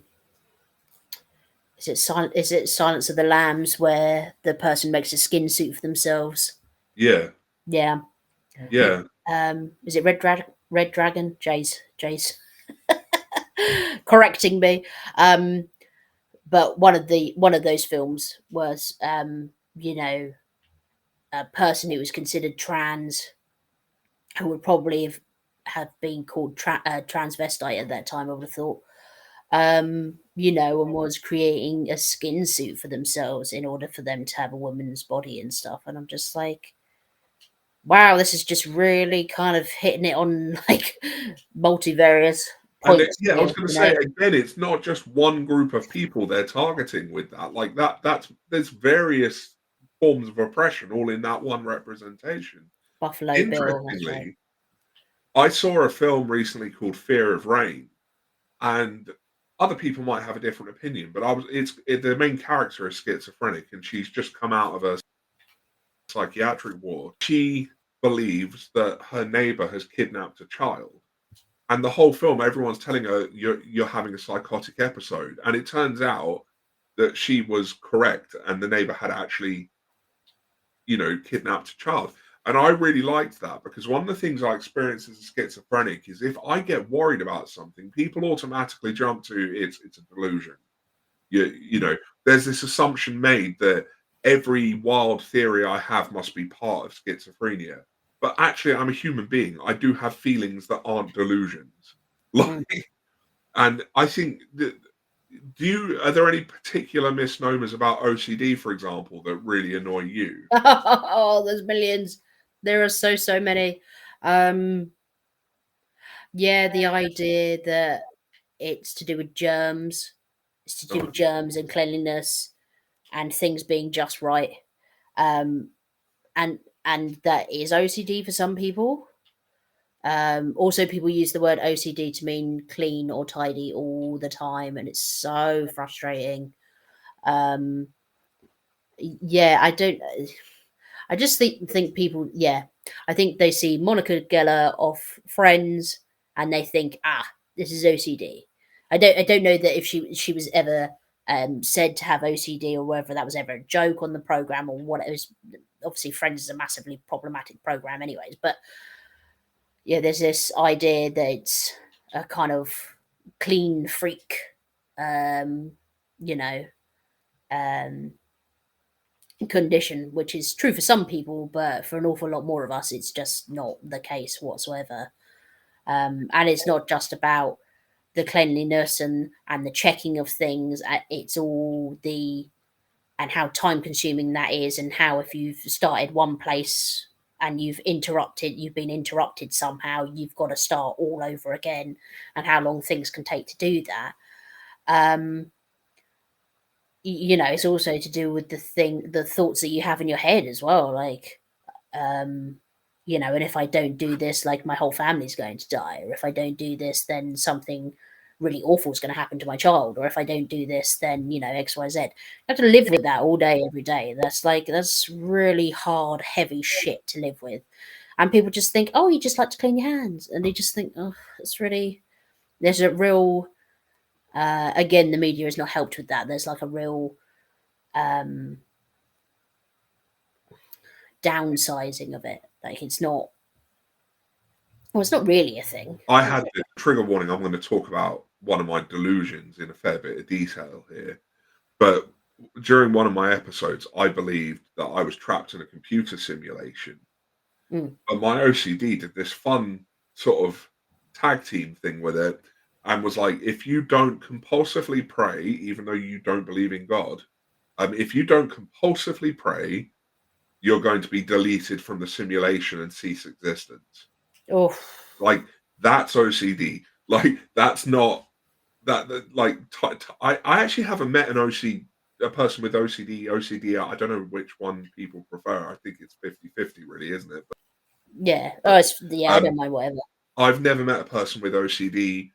it Silence of the Lambs where the person makes a skin suit for themselves? Yeah. Yeah. Yeah. Is it Red Dragon? Jace correcting me. Um, but one of those films was a person who was considered trans who would probably have been called transvestite at that time, I would have thought. And was creating a skin suit for themselves in order for them to have a woman's body and stuff. And I'm just like, wow, this is just really kind of hitting it on like multivarious And points yeah, I here, was going to say again, it's not just one group of people they're targeting with that. Like that's there's various forms of oppression all in that one representation. Buffalo Bill, that's right. Interestingly, I saw a film recently called Fear of Rain, and other people might have a different opinion, but the main character is schizophrenic, and she's just come out of a psychiatric ward. She believes that her neighbor has kidnapped a child. And the whole film, everyone's telling her you're having a psychotic episode, and it turns out that she was correct, and the neighbor had actually, kidnapped a child. And I really liked that because one of the things I experience as a schizophrenic is if I get worried about something, people automatically jump to it's a delusion. There's this assumption made that every wild theory I have must be part of schizophrenia. But actually, I'm a human being. I do have feelings that aren't delusions. Mm. Like, and I think that are there any particular misnomers about OCD, for example, that really annoy you? Oh, there's millions. There are so many. Um, yeah, the idea that it's to do with germs. It's to do with germs and cleanliness and things being just right. Um, and that is OCD for some people. Also, people use the word OCD to mean clean or tidy all the time, and it's so frustrating. Yeah, I just think people, yeah, I think they see Monica Geller off Friends, and they think, this is OCD. I don't know that if she was ever said to have OCD, or whether that was ever a joke on the program, or what it was. Obviously, Friends is a massively problematic program, anyways. But yeah, there's this idea that it's a kind of clean freak, you know, um, condition, which is true for some people, but for an awful lot more of us, it's just not the case whatsoever. And it's not just about the cleanliness and the checking of things. It's all the and how time consuming that is, and how if you've started one place and you've been interrupted somehow, you've got to start all over again, and how long things can take to do that. It's also to do with the thoughts that you have in your head as well, like, and if I don't do this, like, my whole family's going to die, or if I don't do this, then something really awful is going to happen to my child, or if I don't do this, then XYZ. You have to live with that all day, every day. That's really hard, heavy shit to live with. And people just think, oh, you just like to clean your hands, and they just think, oh, it's really, there's a real again, the media has not helped with that. There's like a real downsizing of it. Like, it's not really a thing. I had the trigger warning. I'm going to talk about one of my delusions in a fair bit of detail here. But during one of my episodes, I believed that I was trapped in a computer simulation. But my OCD did this fun sort of tag team thing with it, and was like, if you don't compulsively pray, even though you don't believe in God, if you don't compulsively pray, you're going to be deleted from the simulation and cease existence. Oh, Like, that's OCD. Like, that's not that. Like, I actually haven't met a person with OCD. I don't know which one people prefer. I think it's 50-50, really, isn't it? But, yeah. I don't mind whatever. I've never met a person with OCD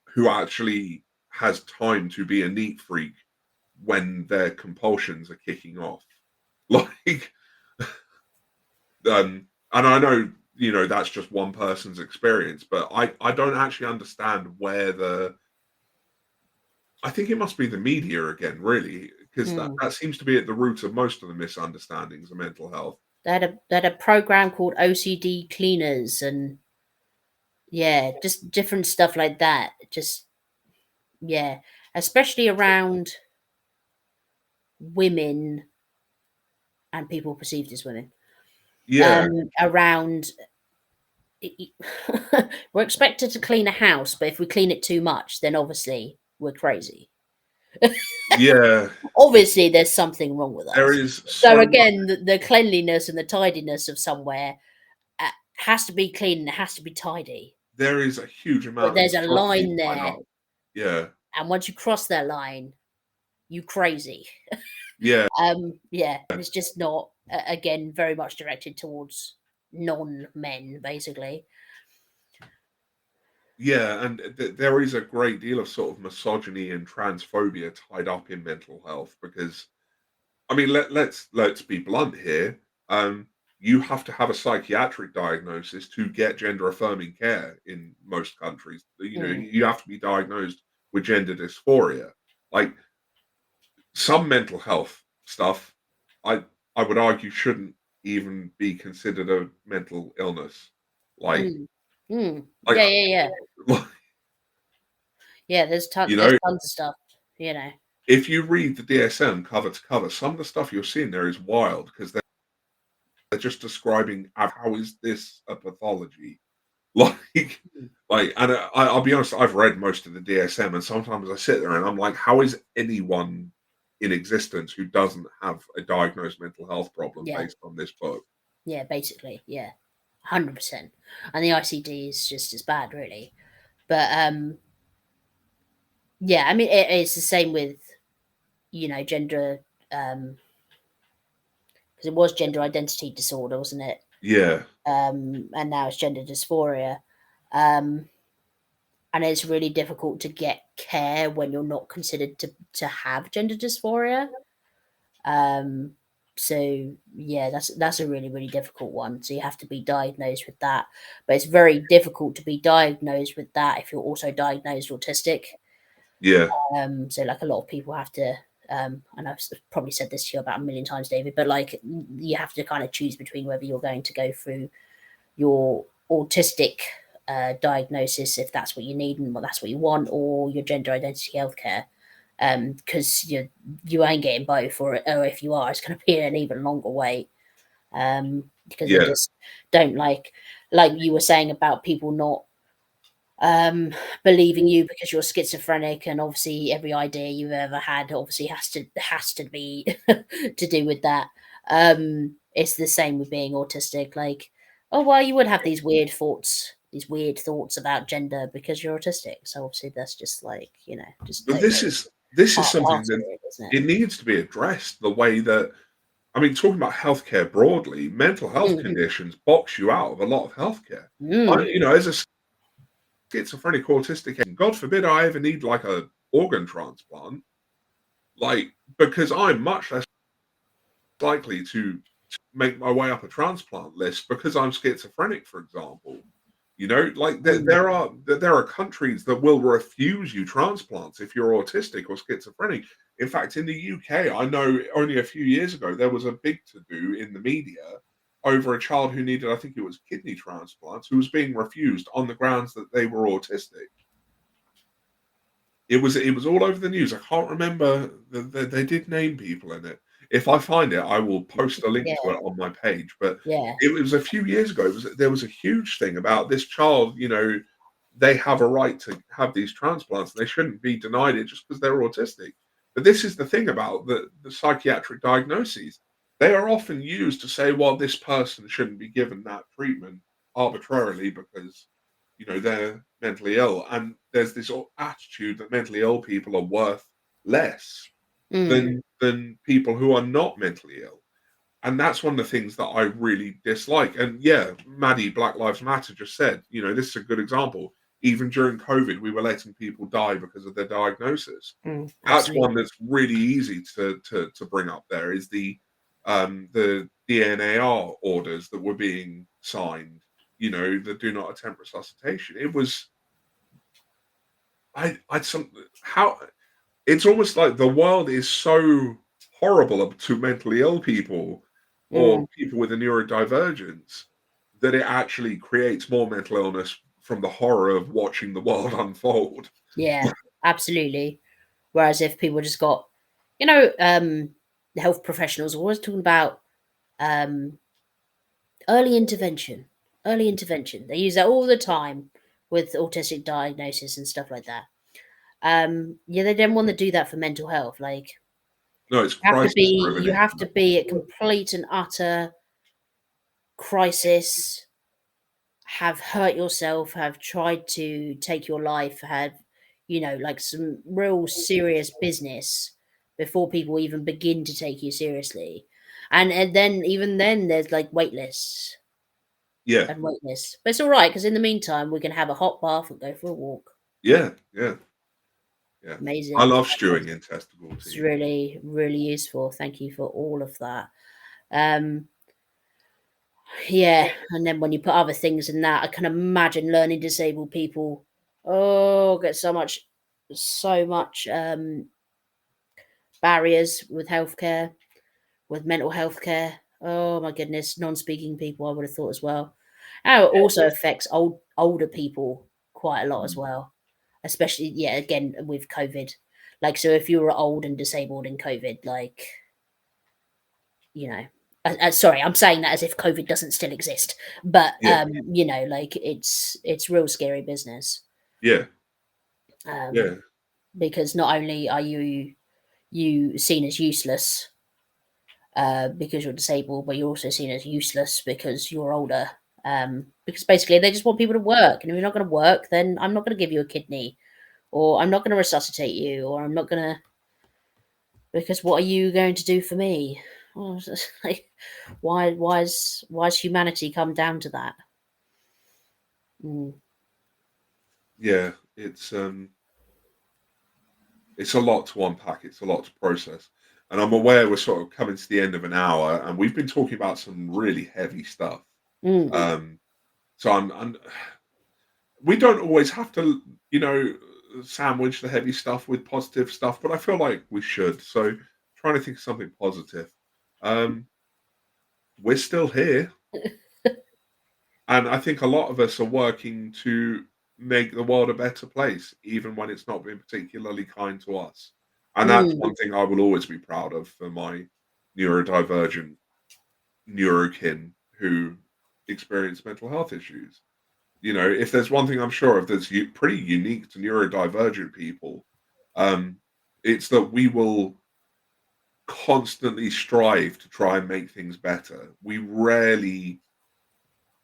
who actually has time to be a neat freak when their compulsions are kicking off. Like, and I know, that's just one person's experience, but I don't actually understand where I think it must be the media again, really, because that seems to be at the root of most of the misunderstandings of mental health. They had a program called OCD Cleaners, and yeah, just different stuff like that. Just, yeah, especially around women and people perceived as women. Yeah, Around we're expected to clean a house, but if we clean it too much, then obviously we're crazy. yeah. Obviously, there's something wrong with There us. is So so again, the cleanliness and the tidiness of somewhere has to be clean and it has to be tidy. there is a huge But amount of there's a misogyny line tied there, up. Yeah, and once you cross that line, you crazy. yeah, Yeah, and it's just not again very much directed towards non-men, basically. yeah. And there is a great deal of sort of misogyny and transphobia tied up in mental health because, I mean, let's be blunt here. You have to have a psychiatric diagnosis to get gender affirming care in most countries. You have to be diagnosed with gender dysphoria. Like, some mental health stuff, I would argue shouldn't even be considered a mental illness. Like, like, Yeah. like, Yeah, there's you tons of stuff, you know. if you read the DSM cover to cover, some of the stuff you're seeing there is wild because they're just describing how is this a pathology. Like, Mm. and I'll be honest, I've read most of the DSM, and sometimes I sit there and I'm like, how is anyone in existence who doesn't have a diagnosed mental health problem Yeah. based on this book? Yeah, basically, yeah. 100%. And the ICD is just as bad, really. But Yeah, I mean, it's the same with, gender, because it was gender identity disorder, wasn't it? Yeah, And now it's gender dysphoria. Um, and it's really difficult to get care when you're not considered to have gender dysphoria. Um, so yeah, that's a really, really difficult one. So you have to be diagnosed with that. But it's very difficult to be diagnosed with that if you're also diagnosed autistic. yeah, So like a lot of people have to, and I've probably said this to you about a million times, David, but like you have to kind of choose between whether you're going to go through your autistic diagnosis, if that's what you need and that's what you want, or your gender identity healthcare. Because you ain't getting both, or if you are, it's going to be an even longer wait. Because they yeah, just don't like you were saying about people not believing you because you're schizophrenic, and obviously every idea you've ever had obviously has to be to do with that. It's the same with being autistic. Like, oh well, you would have these weird thoughts about gender because you're autistic. So obviously that's just like, just but totally this is part something of that it, isn't it? it needs to be addressed the way that, I mean, talking about healthcare broadly, mental health Mhm. conditions box you out of a lot of healthcare. Mm. As a schizophrenic autistic, and God forbid I ever need like a organ transplant, like, because I'm much less likely to make my way up a transplant list because I'm schizophrenic, for example. Like Mm. there are countries that will refuse you transplants if you're autistic or schizophrenic. In fact, in the UK, I know only a few years ago there was a big to do in the media over a child who needed, I think it was kidney transplants, who was being refused on the grounds that they were autistic. It was all over the news. I can't remember. They did name people in it. If I find it, I will post a link to Yeah, it on my page. But yeah. it was a few years ago. There was a huge thing about this child. They have a right to have these transplants, and they shouldn't be denied it just because they're autistic. But this is the thing about the psychiatric diagnoses. They are often used to say, well, this person shouldn't be given that treatment arbitrarily because they're mentally ill, and there's this attitude that mentally ill people are worth less Mm. than people who are not mentally ill. And that's one of the things that I really dislike. And yeah, Maddie, Black Lives Matter, just said, this is a good example. Even during COVID, we were letting people die because of their diagnosis. Mm. That's one Absolutely. that's really easy to bring up. There is the DNAR orders that were being signed, the do not attempt resuscitation. It was I some how it's almost like the world is so horrible to mentally ill people or Mm. people with a neurodivergence that it actually creates more mental illness from the horror of watching the world unfold. Yeah, absolutely. Whereas if people just got, the health professionals are always talking about um, early intervention, early intervention. They use that all the time with autistic diagnosis and stuff like that. Yeah, they don't want to do that for mental health. Like, No, it's you have to crisis be, driven you have to intervention. be a complete and utter crisis, have hurt yourself, have tried to take your life, have, like some real serious business before people even begin to take you seriously. And then, even then, there's like wait lists Yeah, and wait lists. But it's all right because in the meantime, we can have a hot bath and go for a walk. yeah, yeah, yeah. I Amazing. love stewing in testicle It's tea. really, really useful. Thank you for all of that. Um, Yeah, and then when you put other things in that, I can imagine learning disabled people, get so much barriers with healthcare, with mental health care. Oh my goodness, non-speaking people I would have thought as well. How it also affects older people quite a lot as well. Especially, yeah, again with COVID. Like, so if you were old and disabled in COVID, like, you know, sorry, I'm saying that as if COVID doesn't still exist, but Yeah, like it's real scary business. yeah, Um, yeah, because not only are you seen as useless because you're disabled, but you're also seen as useless because you're older. Because basically they just want people to work, and if you're not going to work, then I'm not going to give you a kidney or I'm not going to resuscitate you, or I'm not going to, because what are you going to do for me? Well, it's just like, why's humanity come down to that? Mm. Yeah, it's a lot to unpack. It's a lot to process. And I'm aware we're sort of coming to the end of an hour, and we've been talking about some really heavy stuff. Mm. Um, so I'm we don't always have to, sandwich the heavy stuff with positive stuff, but I feel like we should. So trying to think of something positive. Um, we're still here, and I think a lot of us are working to make the world a better place, even when it's not been particularly kind to us. And that's Mm. one thing I will always be proud of for my neurodivergent neurokin who experience mental health issues. If there's one thing I'm sure of that's pretty unique to neurodivergent people, um, it's that we will constantly strive to try and make things better. We rarely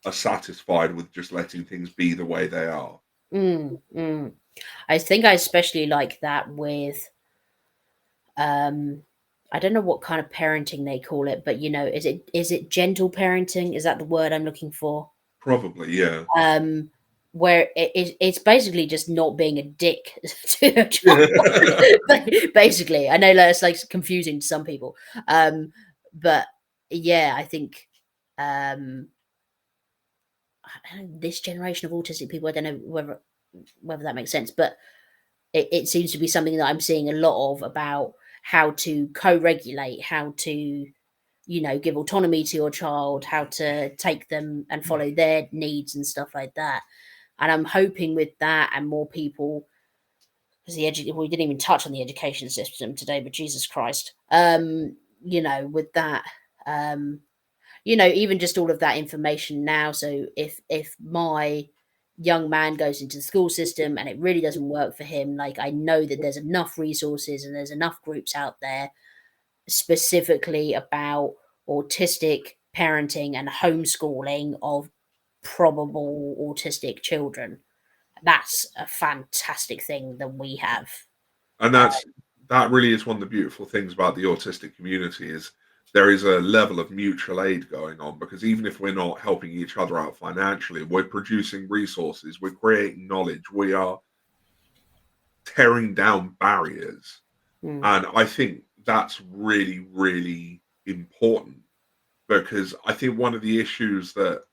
are satisfied with just letting things be the way they are. Mm. Mm. I think I especially like that with um I don't know what kind of parenting they call it, but is it gentle parenting? Is that the word I'm looking for? Probably, yeah. Um where it's basically just not being a dick to a child. Yeah. Basically, I know that's like confusing to some people. But yeah, I think um I don't know, this generation of autistic people, I don't know whether that makes sense, but it seems to be something that I'm seeing a lot of, about how to co-regulate, how to give autonomy to your child, how to take them and follow their needs and stuff like that. And I'm hoping with that and more people, because we didn't even touch on the education system today, but Jesus Christ, with that, um, even just all of that information now. So if my young man goes into the school system and it really doesn't work for him, like, I know that there's enough resources and there's enough groups out there specifically about autistic parenting and homeschooling of probable autistic children. That's a fantastic thing that we have. And that really is one of the beautiful things about the autistic community is there is a level of mutual aid going on, because even if we're not helping each other out financially, we're producing resources, we're creating knowledge, we are tearing down barriers. Mm. And I think that's really, really important, because I think one of the issues that,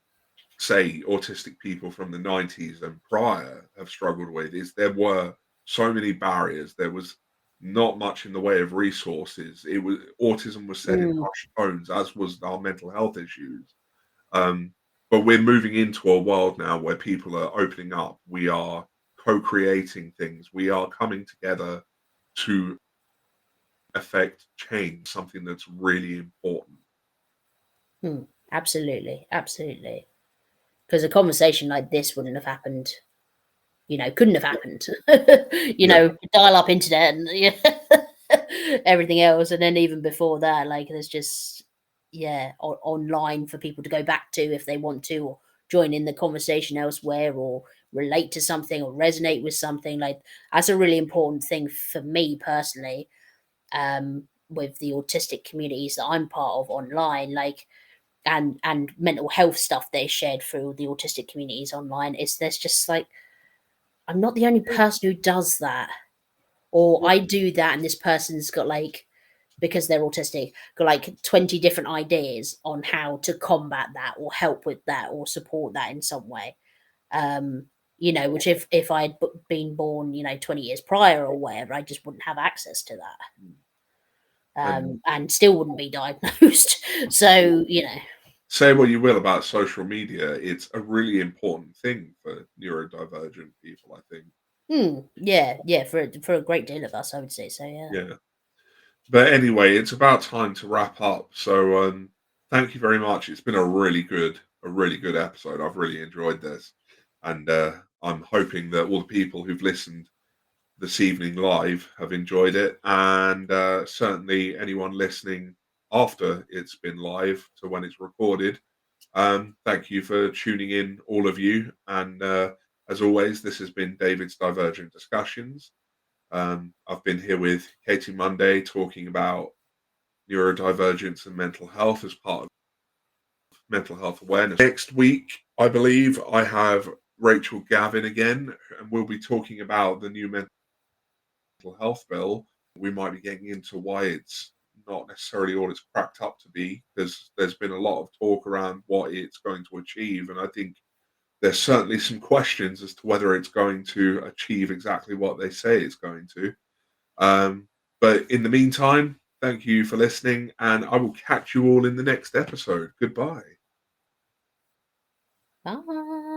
say, autistic people from the 90s and prior have struggled with is there were so many barriers. There was not much in the way of resources. It was autism was said in Mm. hushed tones, as was our mental health issues. Um, but we're moving into a world now where people are opening up. We are co-creating things. We are coming together to affect change, something that's really important. Mm. Absolutely, absolutely. Because a conversation like this wouldn't have happened, couldn't have happened. Yeah. Dial up internet and everything else. And then even before that, like, there's just, yeah, online for people to go back to if they want to, or join in the conversation elsewhere, or relate to something or resonate with something. Like, that's a really important thing for me personally, with the autistic communities that I'm part of online. Like, and mental health stuff they shared through the autistic communities online, is there's just like, I'm not the only person who does that, or I do that and this person's got, like, because they're autistic, got like 20 different ideas on how to combat that or help with that or support that in some way. um which, if I'd been born 20 years prior or whatever, I just wouldn't have access to that, And and still wouldn't be diagnosed. So, say what you will about social media, it's a really important thing for neurodivergent people, I think. yeah, yeah, for a great deal of us, I would say so, yeah. Yeah. But anyway, it's about time to wrap up. So thank you very much. It's been a really good episode. I've really enjoyed this. And I'm hoping that all the people who've listened this evening live have enjoyed it. And certainly anyone listening after it's been live to when it's recorded. Thank you for tuning in, all of you. And As always, this has been David's Divergent Discussions. I've been here with Katie Munday talking about neurodivergence and mental health as part of mental health awareness. Next week, I believe, I have Rachel Gavin again, and we'll be talking about the new mental health bill. We might be getting into why it's not necessarily all it's cracked up to be, because there's been a lot of talk around what it's going to achieve, and I think there's certainly some questions as to whether it's going to achieve exactly what they say it's going to. But in the meantime, thank you for listening, and I will catch you all in the next episode. Goodbye. Bye.